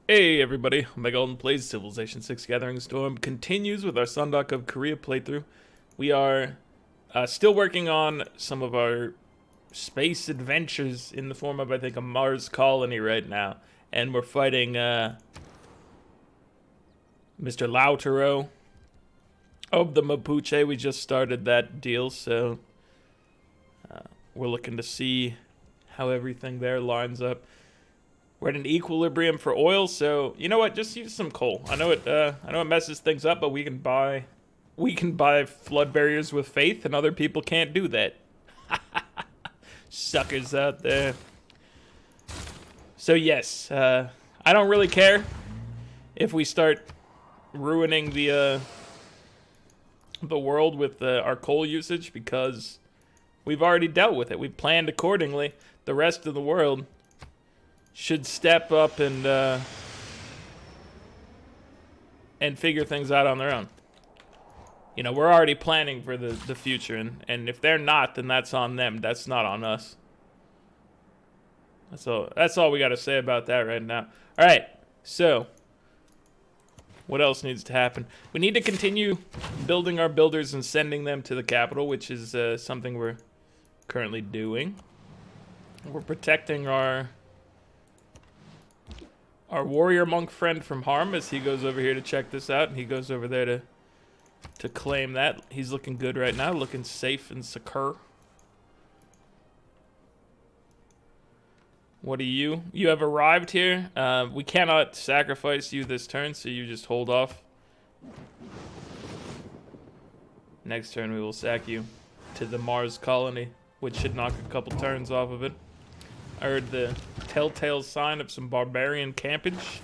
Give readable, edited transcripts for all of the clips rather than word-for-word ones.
Hey everybody, Omega Alden plays Civilization 6 Gathering Storm continues with our Sundok of Korea playthrough. We are still working on some of our space adventures in the form of, I think, a Mars colony right now. And we're fighting Mr. Lautaro of the Mapuche. We just started that deal, so we're looking to see how everything there lines up. We're at an equilibrium for oil, so you know what? Just use some coal. I know it messes things up, but we can buy flood barriers with faith, and other people can't do that. Suckers out there. So yes, I don't really care if we start ruining the world with our coal usage, because we've already dealt with it. We've planned accordingly. The rest of the world should step up and figure things out on their own. You know, we're already planning for the future, and if they're not, then that's on them. That's not on us. That's all we got to say about that right now. All right, so what else needs to happen? We need to continue building our builders and sending them to the capital, which is something we're currently doing. We're protecting our warrior monk friend from harm as he goes over here to check this out, and he goes over there to claim that. He's looking good right now, looking safe and secure. What are you? You have arrived here. We cannot sacrifice you this turn, so you just hold off. Next turn we will sack you to the Mars colony, which should knock a couple turns off of it. I heard the telltale sign of some barbarian campage.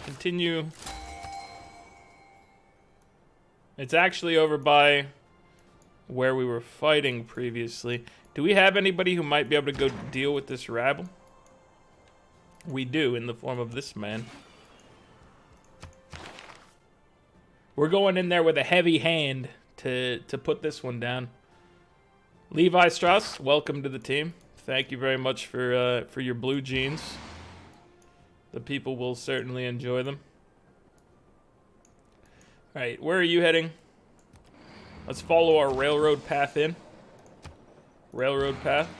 Continue. It's actually over by where we were fighting previously. Do we have anybody who might be able to go deal with this rabble? We do, in the form of this man. We're going in there with a heavy hand to put this one down. Levi Strauss, welcome to the team. Thank you very much for your blue jeans. The people will certainly enjoy them. All right, where are you heading? Let's follow our railroad path in. Railroad path.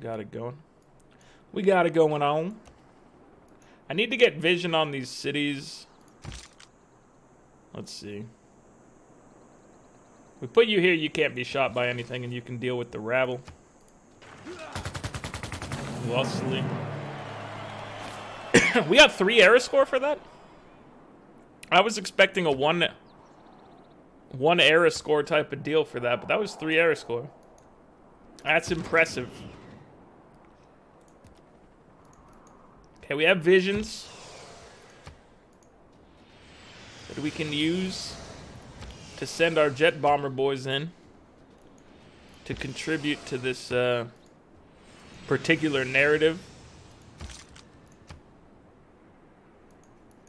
Got it going. We got it going on. I need to get vision on these cities. Let's see. We put you here, you can't be shot by anything, and you can deal with the rabble. Lustily. We got 3 error score for that? I was expecting a one error score type of deal for that, but that was 3 error score. That's impressive. Okay, we have visions that we can use to send our jet bomber boys in to contribute to this particular narrative.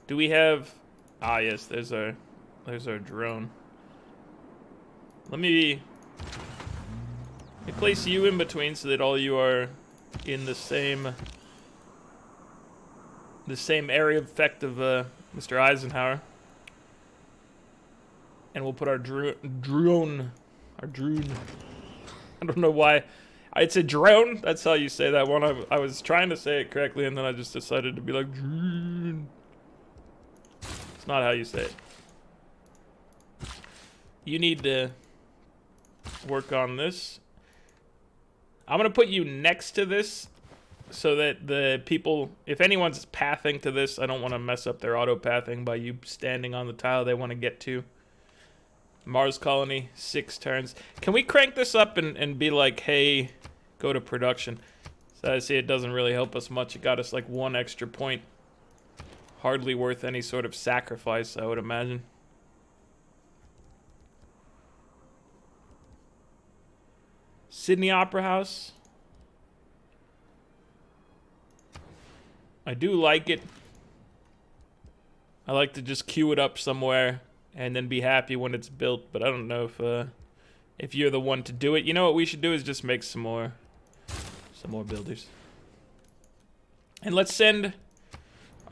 Do we have... Ah, yes, there's our drone. Let me place you in between so that all you are in the same area of effect of Mr. Eisenhower. And we'll put our drone. I don't know why. It's a drone. That's how you say that one. I was trying to say it correctly, and then I just decided to be like drone. It's not how you say it. You need to work on this. I'm gonna put you next to this so that the people, if anyone's pathing to this, I don't want to mess up their auto pathing by you standing on the tile they want to get to. Mars colony, 6 turns. Can we crank this up and be like, hey, go to production? So I see it doesn't really help us much. It got us like 1 extra point. Hardly worth any sort of sacrifice, I would imagine. Sydney Opera House. I do like it. I like to just queue it up somewhere and then be happy when it's built, but I don't know if you're the one to do it. You know what we should do is just make some more builders. And let's send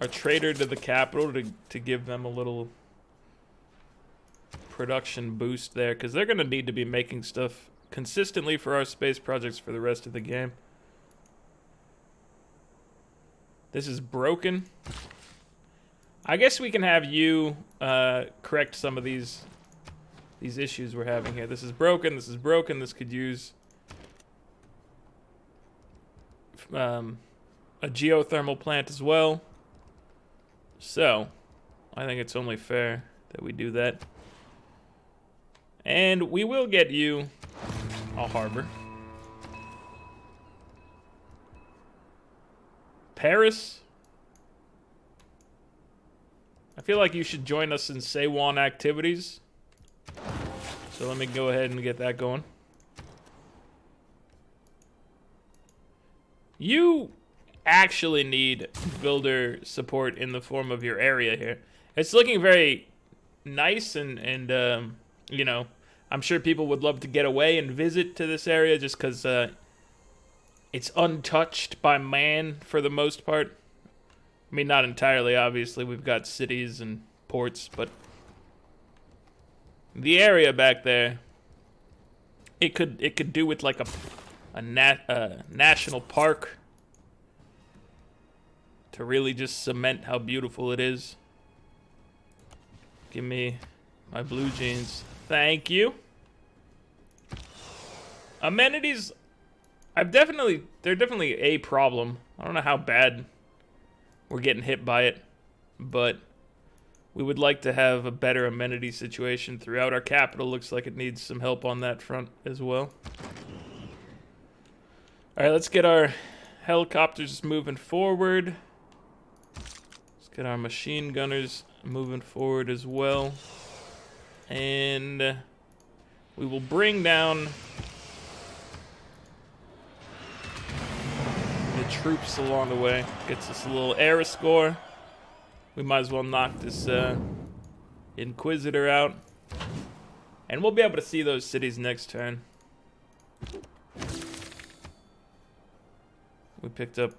our trader to the capital to give them a little production boost there, because they're going to need to be making stuff consistently for our space projects for the rest of the game. This is broken. I guess we can have you correct some of these issues we're having here. This is broken. This is broken. This could use a geothermal plant as well. So, I think it's only fair that we do that. And we will get you a harbor. Paris. I feel like you should join us in Seiwan activities. So let me go ahead and get that going. You actually need builder support in the form of your area here. It's looking very nice and you know, I'm sure people would love to get away and visit to this area just because it's untouched by man for the most part. I mean, not entirely, obviously. We've got cities and ports, but the area back there, it could do with like a national park to really just cement how beautiful it is. Give me my blue jeans. Thank you. Amenities, they're definitely a problem. I don't know how bad we're getting hit by it, but we would like to have a better amenity situation throughout our capital. Looks like it needs some help on that front as well. All right, let's get our helicopters moving forward. Let's get our machine gunners moving forward as well. And we will bring down the troops along the way. Gets us a little air score. We might as well knock this Inquisitor out. And we'll be able to see those cities next turn. We picked up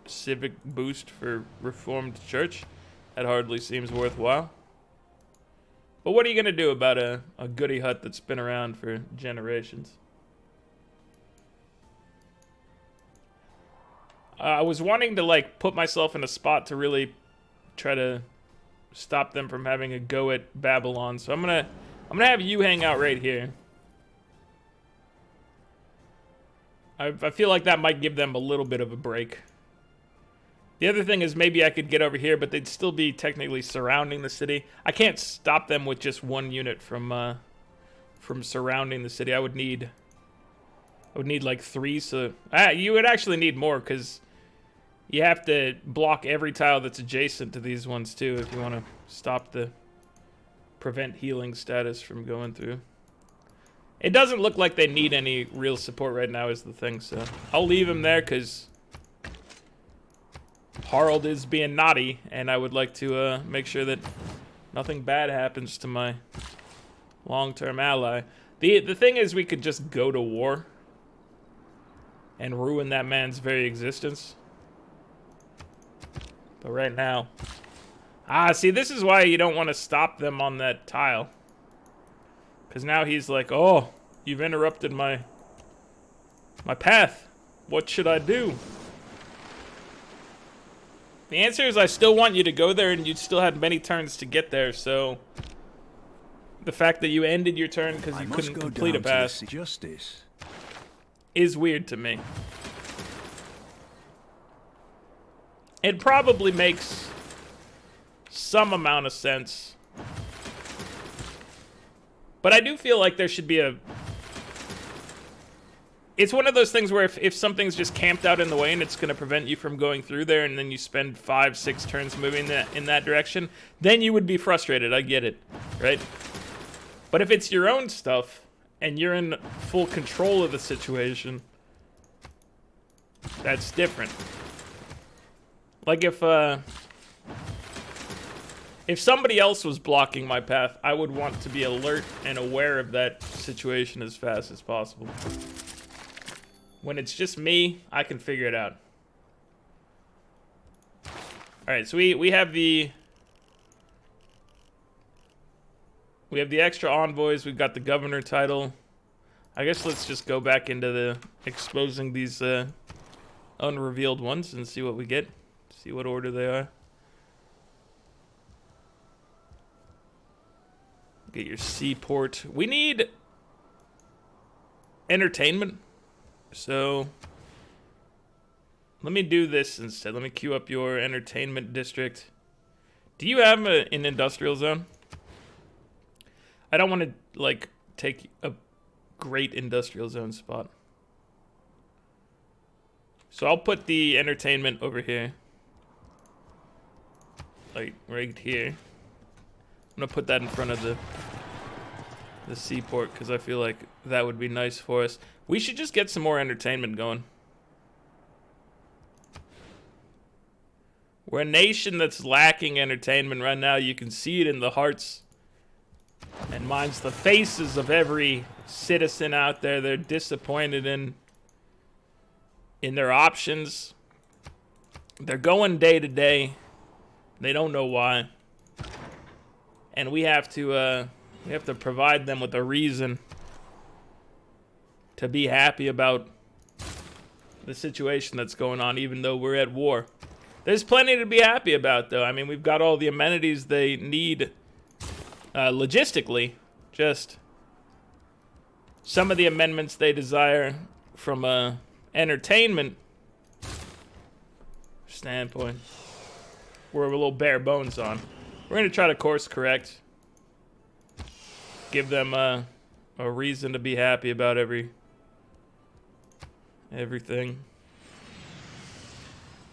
civic boost for Reformed Church. That hardly seems worthwhile. But what are you going to do about a goody hut that's been around for generations? I was wanting to like put myself in a spot to really try to stop them from having a go at Babylon. So I'm gonna have you hang out right here. I feel like that might give them a little bit of a break. The other thing is maybe I could get over here, but they'd still be technically surrounding the city. I can't stop them with just one unit from surrounding the city. I would need like 3. So you would actually need more because you have to block every tile that's adjacent to these ones too if you want to stop the prevent healing status from going through. It doesn't look like they need any real support right now is the thing, so I'll leave him there because Harald is being naughty, and I would like to make sure that nothing bad happens to my long-term ally. The thing is, we could just go to war and ruin that man's very existence. But right now... see, this is why you don't want to stop them on that tile. Because now he's like, oh, you've interrupted my path. What should I do? The answer is I still want you to go there, and you still had many turns to get there, so... The fact that you ended your turn because you couldn't complete a pass is weird to me. It probably makes some amount of sense. But I do feel like there should be a... It's one of those things where if something's just camped out in the way and it's going to prevent you from going through there, and then you spend 5-6 turns moving in that direction, then you would be frustrated. I get it, right? But if it's your own stuff and you're in full control of the situation, that's different. Like if somebody else was blocking my path, I would want to be alert and aware of that situation as fast as possible. When it's just me, I can figure it out. right, so we have the extra envoys. We've got the governor title. I guess let's just go back into the exposing these unrevealed ones and see what we get. See what order they are. Get your seaport. We need entertainment. So let me do this instead. Let me queue up your entertainment district. Do you have an industrial zone? I don't want to, like, take a great industrial zone spot. So I'll put the entertainment over here. Like, right here. I'm gonna put that in front of the seaport because I feel like that would be nice for us. We should just get some more entertainment going. We're a nation that's lacking entertainment right now. You can see it in the hearts and minds, the faces of every citizen out there. They're disappointed in their options. They're going day to day. They don't know why. And we have to provide them with a reason to be happy about the situation that's going on, even though we're at war. There's plenty to be happy about, though. I mean, we've got all the amenities they need logistically. Just some of the amendments they desire from a entertainment standpoint, we're a little bare bones on. We're going to try to course correct. Give them a reason to be happy about everything.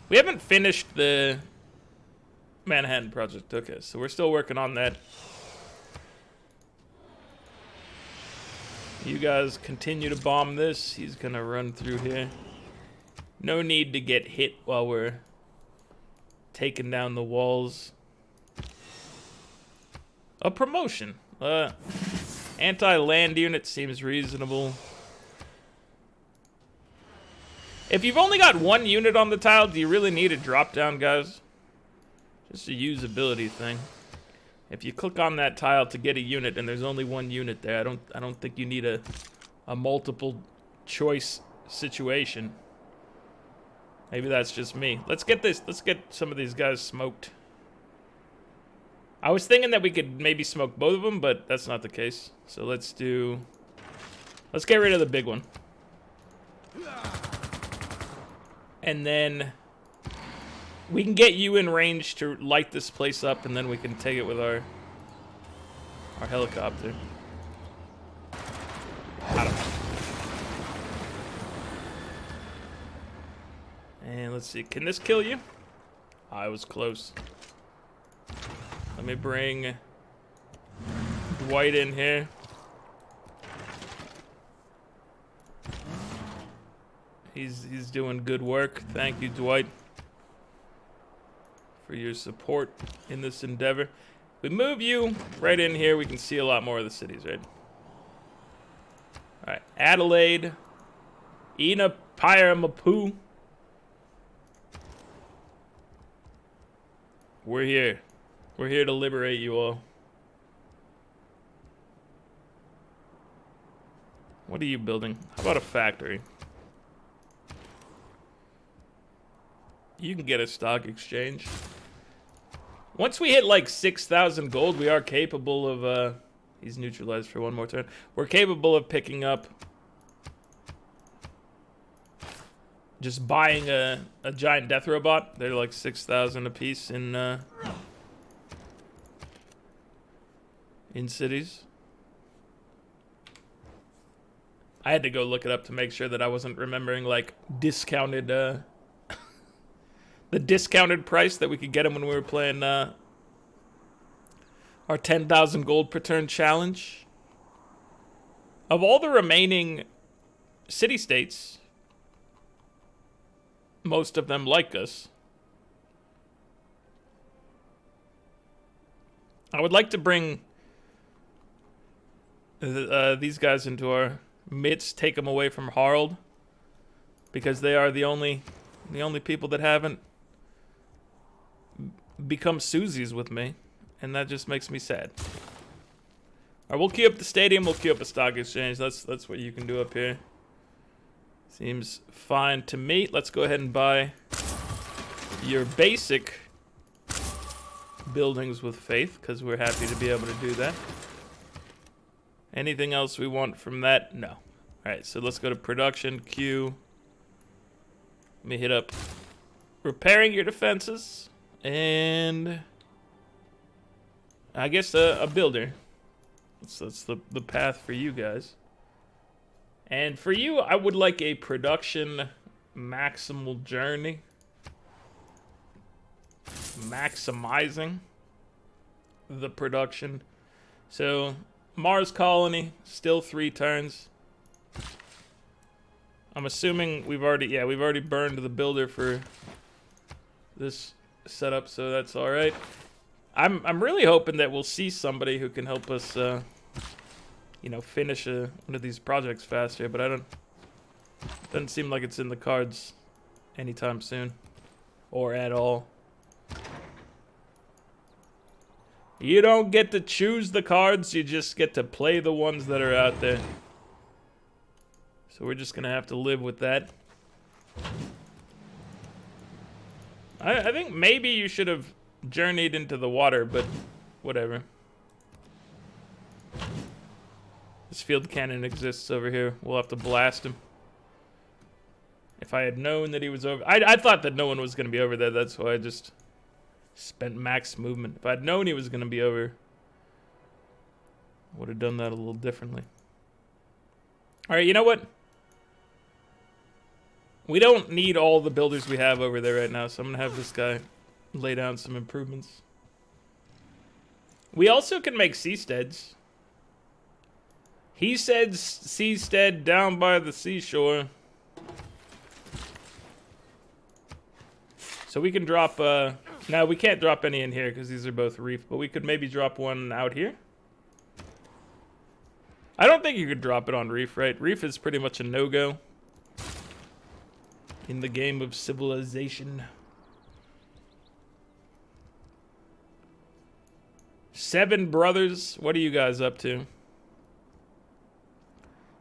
We haven't finished the Manhattan Project, okay, so we're still working on that. You guys continue to bomb this. He's gonna run through here. No need to get hit while we're taking down the walls. A promotion. Anti-land unit seems reasonable. If you've only got one unit on the tile, do you really need a drop down, guys? Just a usability thing. If you click on that tile to get a unit and there's only one unit there, I don't think you need a multiple choice situation. Maybe that's just me. Let's get some of these guys smoked. I was thinking that we could maybe smoke both of them, but that's not the case. So let's get rid of the big one. And then we can get you in range to light this place up, and then we can take it with our helicopter. I don't know. And let's see, can this kill you? I was close. Let me bring Dwight in here. He's doing good work. Thank you, Dwight, for your support in this endeavor. We move you right in here, we can see a lot more of the cities, right? Alright, Adelaide, Ina, Pyre, Mapuche. We're here. We're here to liberate you all. What are you building? How about a factory? You can get a stock exchange. Once we hit like 6,000 gold, we are capable of, he's neutralized for one more turn. We're capable of picking up, just buying a giant death robot. They're like 6,000 a piece in cities. I had to go look it up to make sure that I wasn't remembering like discounted, the discounted price that we could get them when we were playing our 10,000 gold per turn challenge. Of all the remaining city-states, most of them like us. I would like to bring these guys into our midst, take them away from Harald, because they are the only people that haven't become Susies with me, and that just makes me sad. All right, we'll queue up the stadium. We'll queue up a stock exchange. That's what you can do up here. Seems fine to me. Let's go ahead and buy your basic buildings with faith, because we're happy to be able to do that. Anything else we want from that? No. All right, so let's go to production, queue. Let me hit up repairing your defenses, and I guess a builder. That's the path for you guys. And for you, I would like a production maximal journey. Maximizing the production. So Mars colony, still 3 turns. I'm assuming we've already burned the builder for this setup, so that's all right. I'm really hoping that we'll see somebody who can help us, you know, finish one of these projects faster. But doesn't seem like it's in the cards anytime soon, or at all. You don't get to choose the cards, you just get to play the ones that are out there. So we're just gonna have to live with that. I think maybe you should have journeyed into the water, but whatever. This field cannon exists over here. We'll have to blast him. If I had known that he was over... I thought that no one was gonna be over there, that's why I just spent max movement. If I'd known he was gonna be over, I would have done that a little differently. Alright, you know what? We don't need all the builders we have over there right now, so I'm gonna have this guy lay down some improvements. We also can make seasteads. He said seastead down by the seashore. So we can drop, no, we can't drop any in here because these are both reef, but we could maybe drop one out here. I don't think you could drop it on reef, right? Reef is pretty much a no-go in the game of civilization. 7 brothers, what are you guys up to?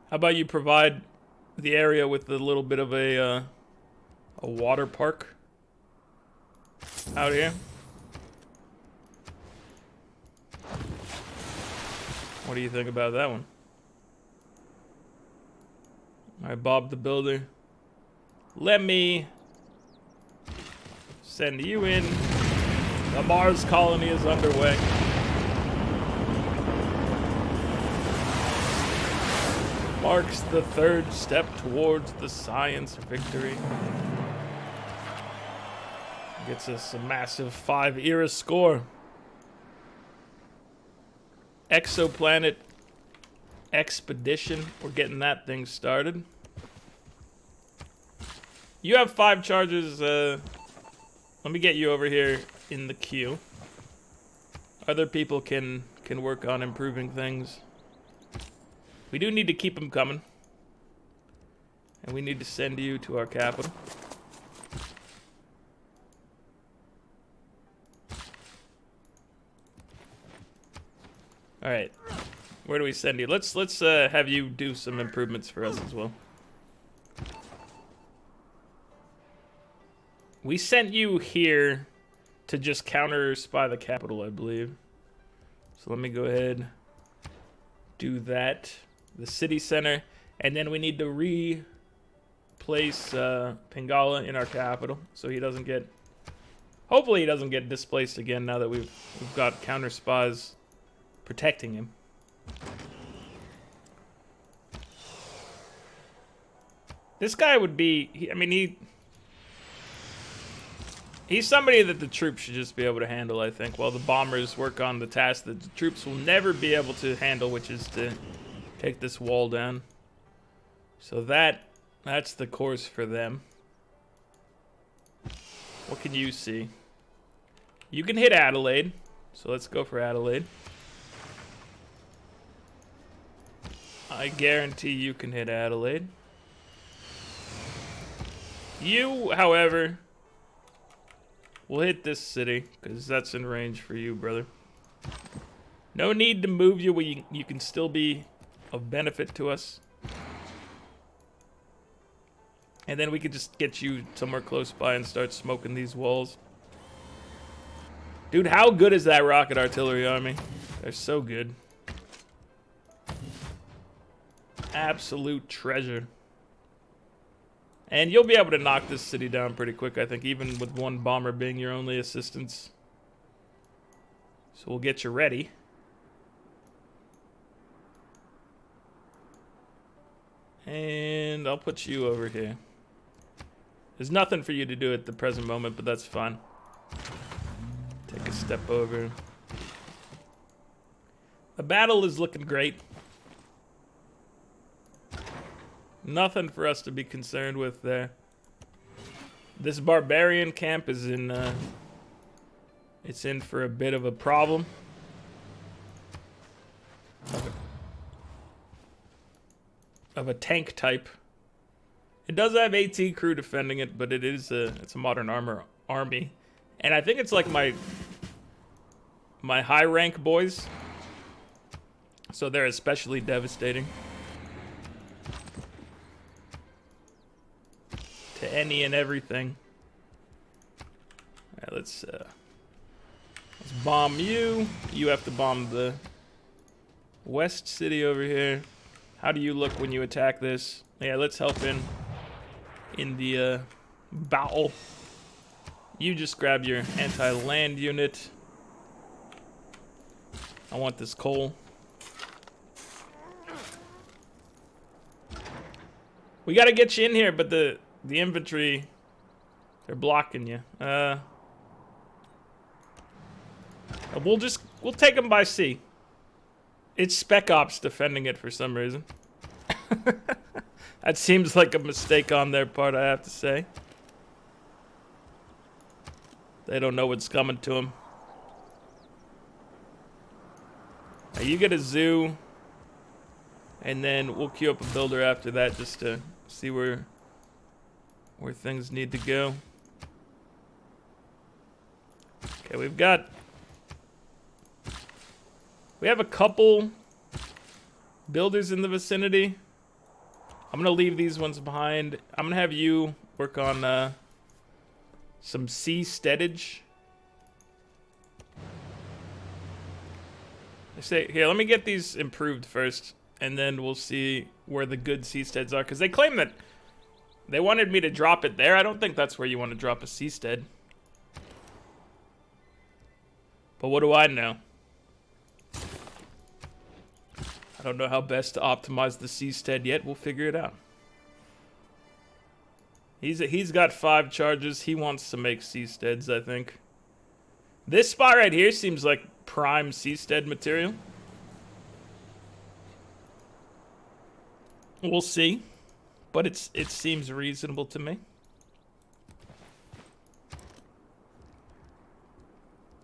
How about you provide the area with a little bit of a water park out here? What do you think about that one? All right, Bob the Builder. Let me send you in. The Mars colony is underway. Marks the 3rd step towards the science victory. Gets us a massive 5 era score. Exoplanet expedition. We're getting that thing started. You have 5 charges. Let me get you over here in the queue. Other people can work on improving things. We do need to keep them coming. And we need to send you to our capital. Alright. Where do we send you? Let's have you do some improvements for us as well. We sent you here to just counter spy the capital, I believe. So let me go ahead, do that. The city center, and then we need to replace Pingala in our capital, so he doesn't get. Hopefully, he doesn't get displaced again. Now that we've got counter spies protecting him. This guy would be. I mean, he's somebody that the troops should just be able to handle, I think, while the bombers work on the task that the troops will never be able to handle, which is to take this wall down. So that's the course for them. What can you see? You can hit Adelaide, so let's go for Adelaide. I guarantee you can hit Adelaide. You, however, We'll hit this city, because that's in range for you, brother. No need to move you where you can still be of benefit to us. And then we could just get you somewhere close by and start smoking these walls. Dude, how good is that rocket artillery army? They're so good. Absolute treasure. And you'll be able to knock this city down pretty quick, I think, even with one bomber being your only assistance. So we'll get you ready. And I'll put you over here. There's nothing for you to do at the present moment, but that's fine. Take a step over. The battle is looking great. Nothing for us to be concerned with there. This barbarian camp is in, it's in for a bit of a problem. Of a tank type. It does have AT crew defending it, but it's a modern army. And I think it's like my high rank boys. So they're especially devastating. To any and everything. Alright, let's bomb you. You have to bomb the west city over here. How do you look when you attack this? Yeah, let's help in the battle. You just grab your anti-land unit. I want this coal. We gotta get you in here, but the infantry, they're blocking you. We'll take them by sea. It's Spec Ops defending it for some reason. That seems like a mistake on their part, I have to say. They don't know what's coming to them. Now you get a zoo, and then we'll queue up a builder after that just to see where things need to go. Okay, we have a couple builders in the vicinity. I'm gonna leave these ones behind. I'm gonna have you work on some sea steadage. I say here, let me get these improved first, and then we'll see where the good seasteads are, because they claim that they wanted me to drop it there. I don't think that's where you want to drop a seastead. But what do I know? I don't know how best to optimize the seastead yet. We'll figure it out. He's got 5 charges. He wants to make seasteads, I think. This spot right here seems like prime seastead material. We'll see. But it seems reasonable to me.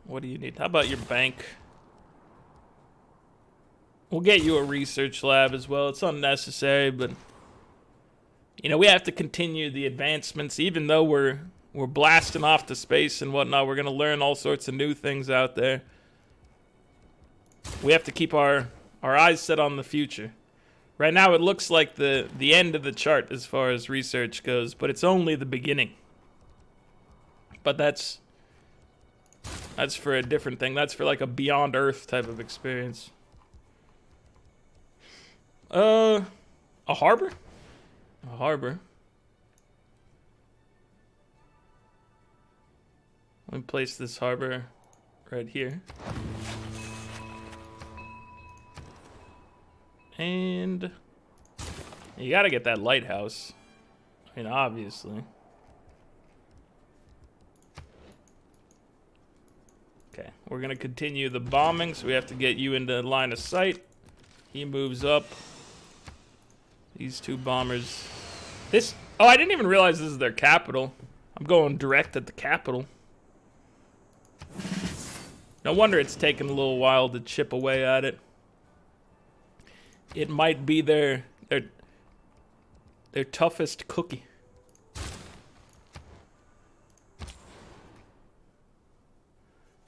What do you need? How about your bank? We'll get you a research lab as well. It's unnecessary, but you know, we have to continue the advancements. Even though we're blasting off to space and whatnot, we're gonna learn all sorts of new things out there. We have to keep our eyes set on the future. Right now, it looks like the end of the chart as far as research goes, but it's only the beginning. But that's for a different thing. That's for like a Beyond Earth type of experience. A harbor? A harbor. Let me place this harbor right here. And you gotta get that lighthouse. I mean, obviously. Okay, we're gonna continue the bombing, so we have to get you into line of sight. He moves up. These 2 bombers. Oh, I didn't even realize this is their capital. I'm going direct at the capital. No wonder it's taken a little while to chip away at it. It might be their toughest cookie.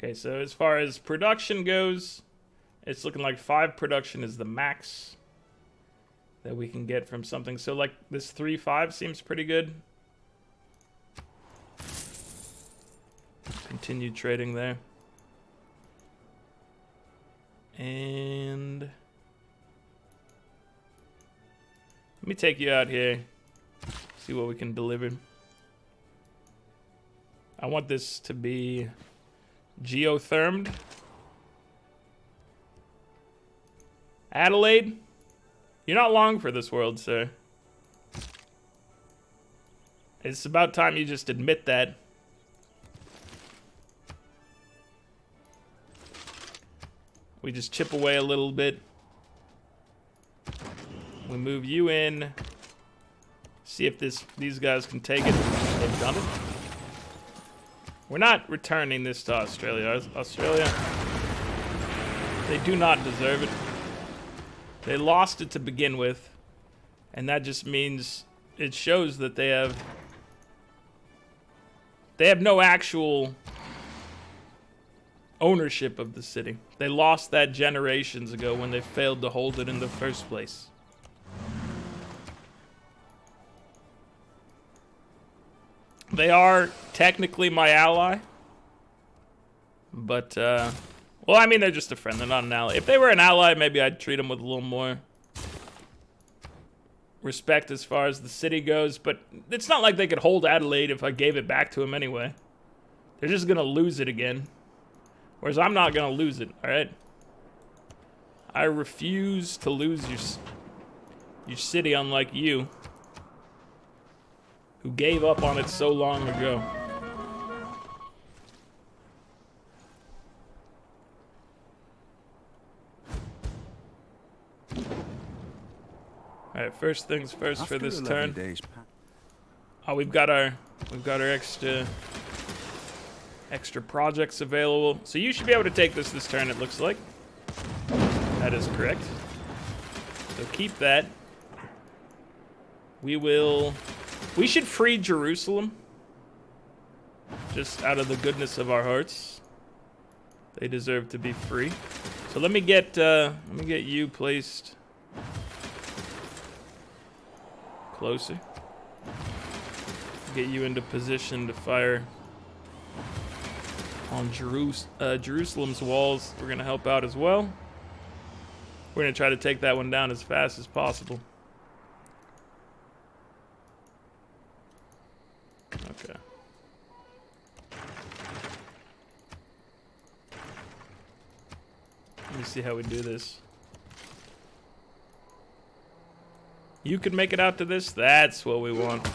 Okay, so as far as production goes, it's looking like 5 production is the max that we can get from something. So like this 3-5 seems pretty good. Continue trading there. And let me take you out here, see what we can deliver. I want this to be geothermed. Adelaide, you're not long for this world, sir. It's about time you just admit that. We just chip away a little bit. We move you in. See if these guys can take it. They've done it. We're not returning this to Australia. Australia, they do not deserve it. They lost it to begin with, and that just means it shows that they have no actual ownership of the city. They lost that generations ago when they failed to hold it in the first place. They are technically my ally, but well, I mean, they're just a friend. They're not an ally. If they were an ally, maybe I'd treat them with a little more respect as far as the city goes. But it's not like they could hold Adelaide if I gave it back to them anyway. They're just going to lose it again. Whereas I'm not going to lose it, all right? I refuse to lose your city, unlike you, who gave up on it so long ago. All right, first things first. After for this turn. Oh, we've got our extra projects available. So you should be able to take this turn, it looks like. That is correct. So keep that. We should free Jerusalem. Just out of the goodness of our hearts. They deserve to be free. So let me get you placed closer. Get you into position to fire on Jerusalem's walls. We're gonna help out as well. We're gonna try to take that one down as fast as possible. Okay. Let me see how we do this. You could make it out to this? That's what we want.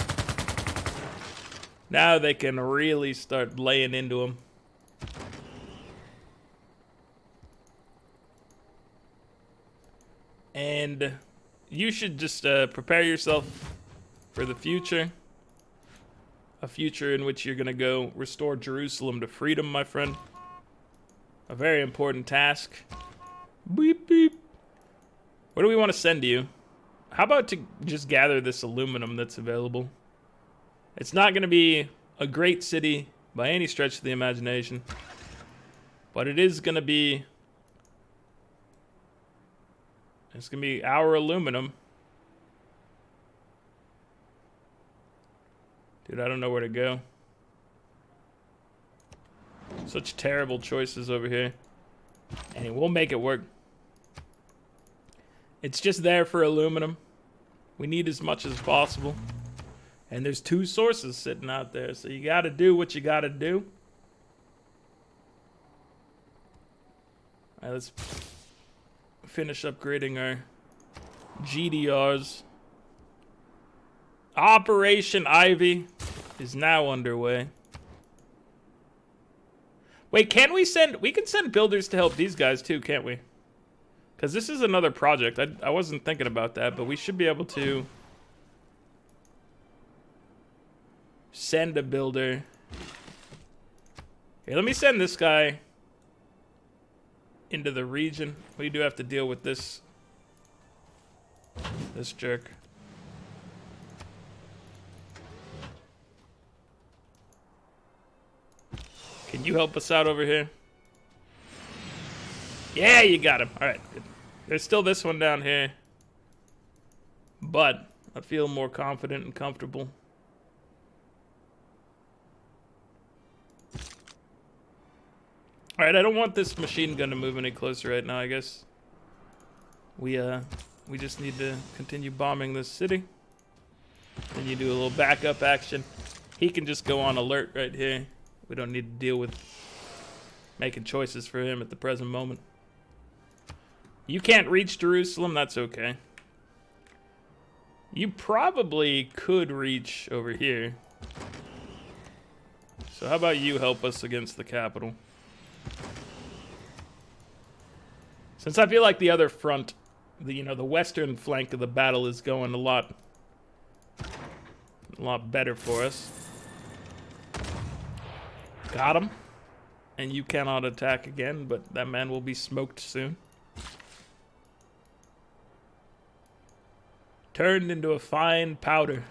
Now they can really start laying into them. And you should just prepare yourself for the future. A future in which you're going to go restore Jerusalem to freedom, my friend. A very important task. Beep, beep. What do we want to send you? How about to just gather this aluminum that's available? It's not going to be a great city by any stretch of the imagination. But it is going to be... It's going to be our aluminum. Dude, I don't know where to go. Such terrible choices over here. And we'll make it work. It's just there for aluminum. We need as much as possible. And there's 2 sources sitting out there. So you got to do what you got to do. All right, let's finish upgrading our GDRs. Operation Ivy is now underway. Wait, can we send... We can send builders to help these guys too, can't we? Because this is another project. I wasn't thinking about that, but we should be able to send a builder. Okay, let me send this guy into the region. We do have to deal with this jerk. Can you help us out over here? Yeah, you got him. All right, good. There's still this one down here, but I feel more confident and comfortable. All right, I don't want this machine gun to move any closer right now. I guess we just need to continue bombing this city. Then you do a little backup action. He can just go on alert right here. We don't need to deal with making choices for him at the present moment. You can't reach Jerusalem, that's okay. You probably could reach over here. So how about you help us against the capital? Since I feel like the other front, the western flank of the battle is going a lot better for us. Got him. And you cannot attack again, but that man will be smoked soon. Turned into a fine powder.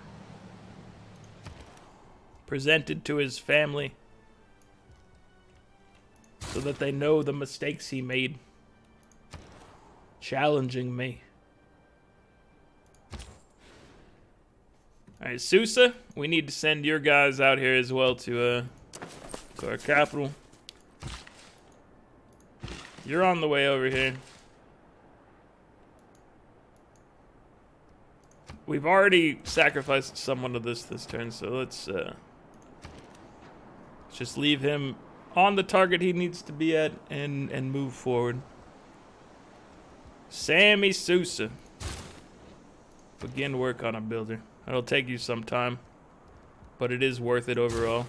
Presented to his family. So that they know the mistakes he made. Challenging me. Alright, Susa, we need to send your guys out here as well to our capital. You're on the way over here. We've already sacrificed someone to this turn, so let's just leave him on the target he needs to be at and move forward. Sammy Sousa. Begin work on a builder. It'll take you some time, but it is worth it overall.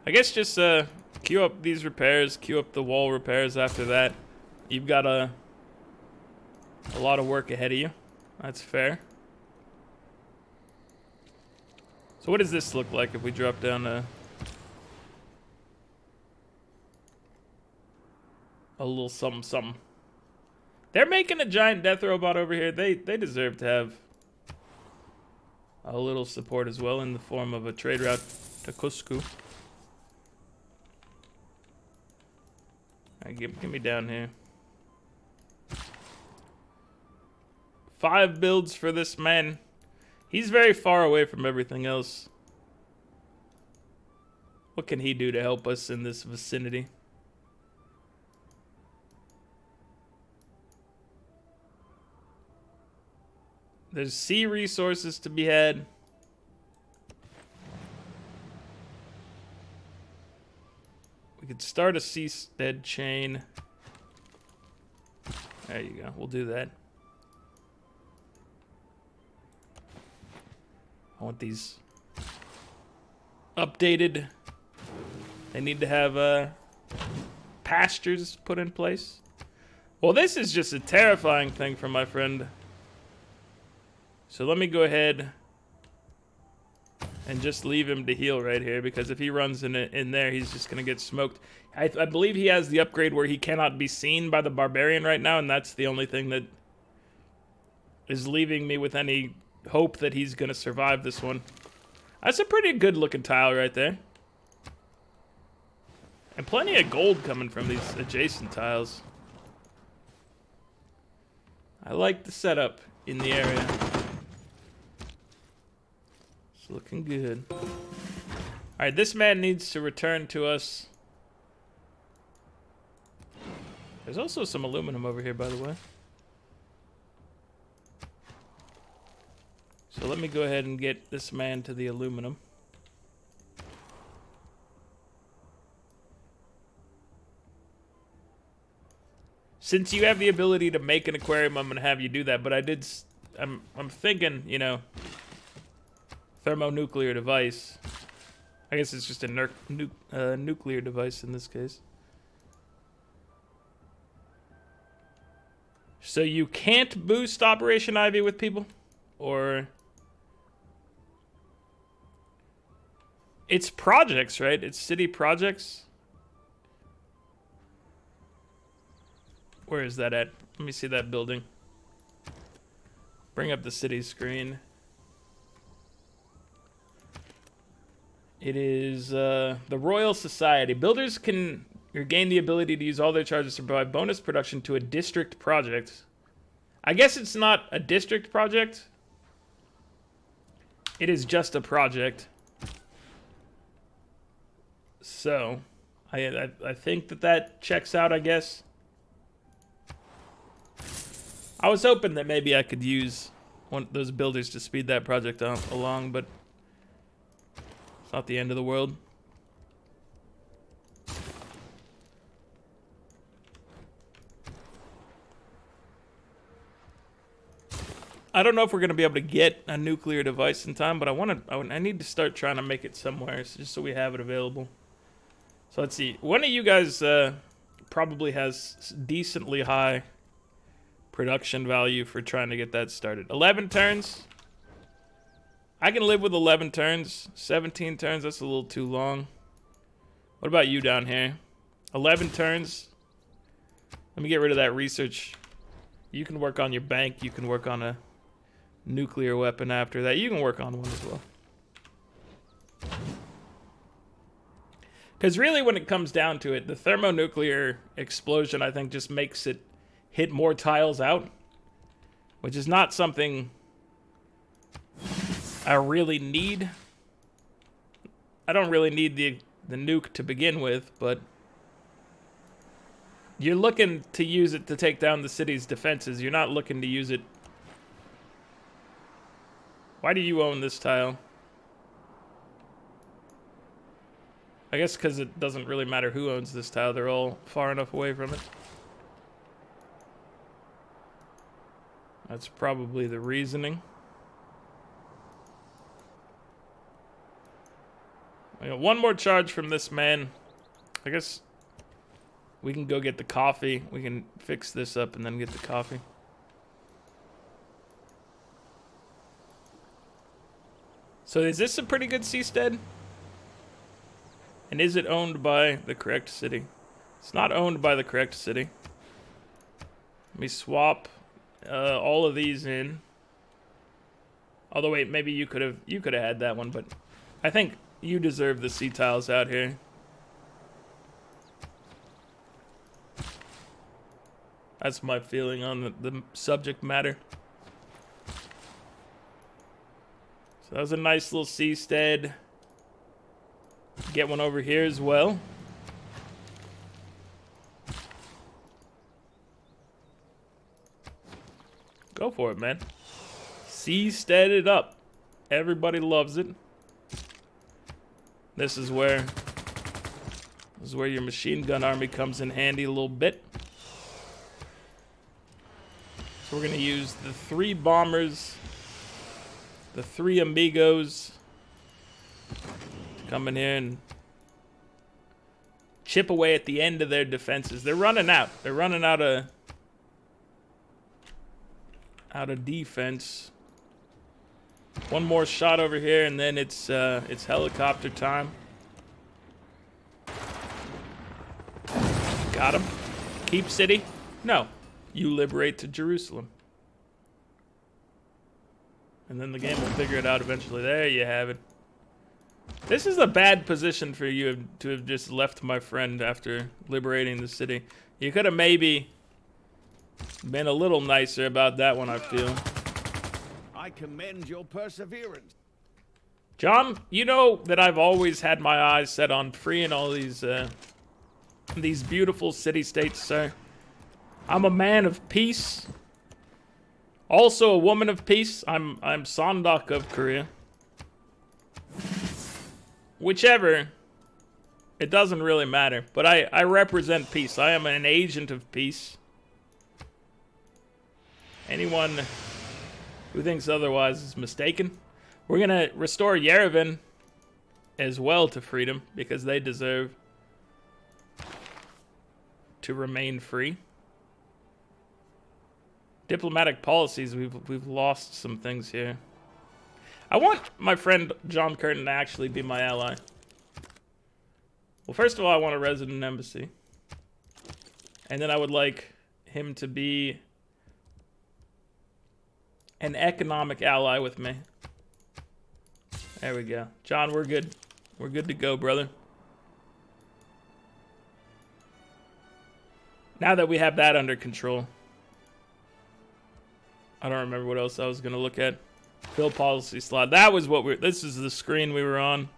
I guess just queue up these repairs, queue up the wall repairs after that. You've got a lot of work ahead of you. That's fair. So what does this look like if we drop down a little something something? They're making a giant death robot over here. They deserve to have a little support as well in the form of a trade route to Cusco. Alright, get me down here. 5 builds for this man. He's very far away from everything else. What can he do to help us in this vicinity? There's sea resources to be had. We could start a seastead chain. There you go. We'll do that. I want these updated. They need to have pastures put in place. Well, this is just a terrifying thing for my friend. So let me go ahead and just leave him to heal right here, because if he runs in there, he's just going to get smoked. I believe he has the upgrade where he cannot be seen by the barbarian right now, and that's the only thing that is leaving me with any hope that he's going to survive this one. That's a pretty good looking tile right there. And plenty of gold coming from these adjacent tiles. I like the setup in the area. It's looking good. Alright, this man needs to return to us. There's also some aluminum over here, by the way. So let me go ahead and get this man to the aluminum. Since you have the ability to make an aquarium, I'm gonna have you do that. But I'm thinking, you know, thermonuclear device. I guess it's just a nuclear device in this case. So you can't boost Operation Ivy with people, or it's projects, right? It's city projects. Where is that at? Let me see that building. Bring up the city screen. It is the Royal Society. Builders can gain the ability to use all their charges to provide bonus production to a district project. I guess it's not a district project. It is just a project. So, I think that checks out, I guess. I was hoping that maybe I could use one of those builders to speed that project along, but it's not the end of the world. I don't know if we're gonna be able to get a nuclear device in time, but I need to start trying to make it somewhere, just so we have it available. So let's see. One of you guys probably has decently high production value for trying to get that started. 11 turns. I can live with 11 turns. 17 turns, that's a little too long. What about you down here? 11 turns. Let me get rid of that research. You can work on your bank. You can work on a nuclear weapon after that. You can work on one as well. Because really, when it comes down to it, the thermonuclear explosion, I think, just makes it hit more tiles out, which is not something I really need. I don't really need the nuke to begin with, but you're looking to use it to take down the city's defenses. You're not looking to use it. Why do you own this tile? I guess because it doesn't really matter who owns this tile. They're all far enough away from it. That's probably the reasoning. I got one more charge from this man. I guess we can go get the coffee. We can fix this up and then get the coffee. So is this a pretty good seastead? And is it owned by the correct city? It's not owned by the correct city. Let me swap all of these in. Although wait, maybe you could have had that one, but I think you deserve the sea tiles out here. That's my feeling on the subject matter. So that was a nice little seastead. Get one over here as well. Go for it, man. Seastead it up. Everybody loves it. This is where your machine gun army comes in handy a little bit. So we're gonna use the 3 bombers, the 3 amigos, to come in here and chip away at the end of their defenses. They're running out. They're running out of defense. One more shot over here, and then it's helicopter time. Got him. Keep city? No. You liberate to Jerusalem. And then the game will figure it out eventually. There you have it. This is a bad position for you to have just left my friend after liberating the city. You could have maybe been a little nicer about that one, I feel. I commend your perseverance. John, you know that I've always had my eyes set on freeing all these beautiful city-states, sir. I'm a man of peace. Also a woman of peace. I'm Sondok of Korea. Whichever, it doesn't really matter. But I represent peace. I am an agent of peace. Anyone who thinks otherwise is mistaken. We're gonna restore Yerevan as well to freedom because they deserve to remain free. Diplomatic policies, we've lost some things here. I want my friend John Curtin to actually be my ally. Well, first of all, I want a resident embassy. And then I would like him to be an economic ally with me. There we go. John, we're good. We're good to go, brother. Now that we have that under control. I don't remember what else I was going to look at. Fill policy slot. That was what this is the screen we were on.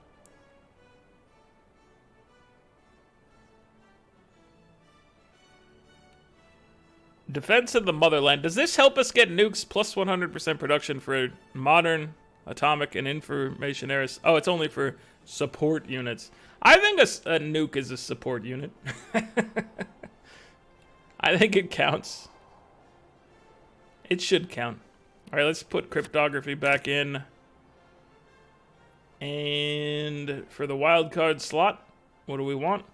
Defense of the motherland. Does this help us get nukes plus 100% production for modern, atomic, and information eras? Oh, it's only for support units. I think a nuke is a support unit. I think it counts. It should count. All right, let's put cryptography back in. And for the wildcard slot, what do we want?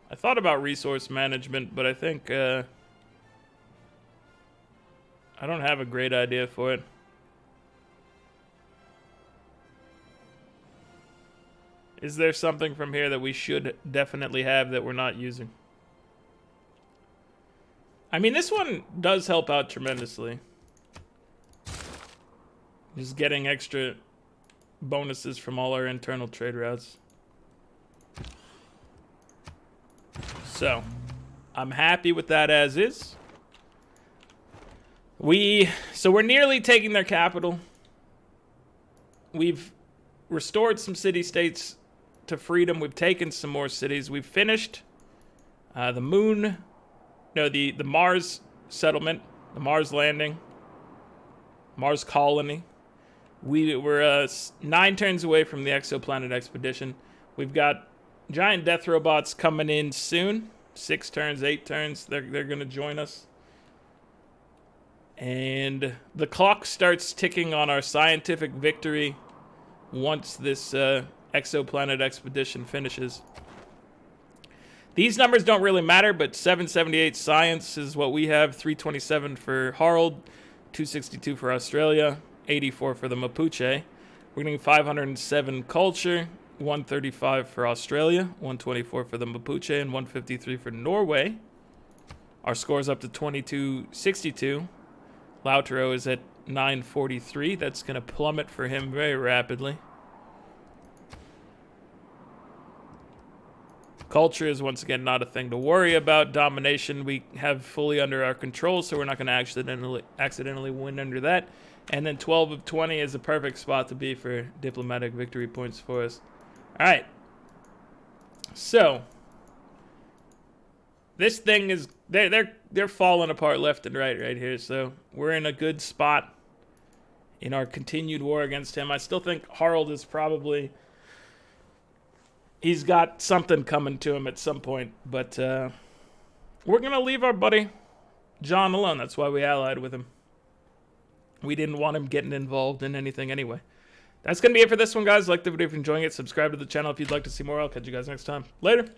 I thought about resource management, but I think I don't have a great idea for it. Is there something from here that we should definitely have that we're not using? I mean, this one does help out tremendously. Just getting extra bonuses from all our internal trade routes. So, I'm happy with that as is. So we're nearly taking their capital. We've restored some city-states to freedom. We've taken some more cities. We've finished the moon, no, the Mars settlement, the Mars landing, Mars colony. We're 9 turns away from the exoplanet expedition. We've got giant death robots coming in soon. 6 turns, 8 turns. They're going to join us. And the clock starts ticking on our scientific victory once this exoplanet expedition finishes. These numbers don't really matter, but 778 science is what we have. 327 for Harold. 262 for Australia. 84 for the Mapuche. We're getting 507 culture. 135 for Australia, 124 for the Mapuche, and 153 for Norway. Our score's up to 2262. Lautaro is at 943. That's going to plummet for him very rapidly. Culture is once again not a thing to worry about. Domination we have fully under our control, so we're not going to accidentally win under that. And then 12 of 20 is a perfect spot to be for diplomatic victory points for us. All right. So this thing is they're falling apart left and right here. So we're in a good spot in our continued war against him. I still think Harold is probably he's got something coming to him at some point, but we're gonna leave our buddy John alone. That's why we allied with him. We didn't want him getting involved in anything anyway. That's going to be it for this one, guys. Like the video if you're enjoying it. Subscribe to the channel if you'd like to see more. I'll catch you guys next time. Later.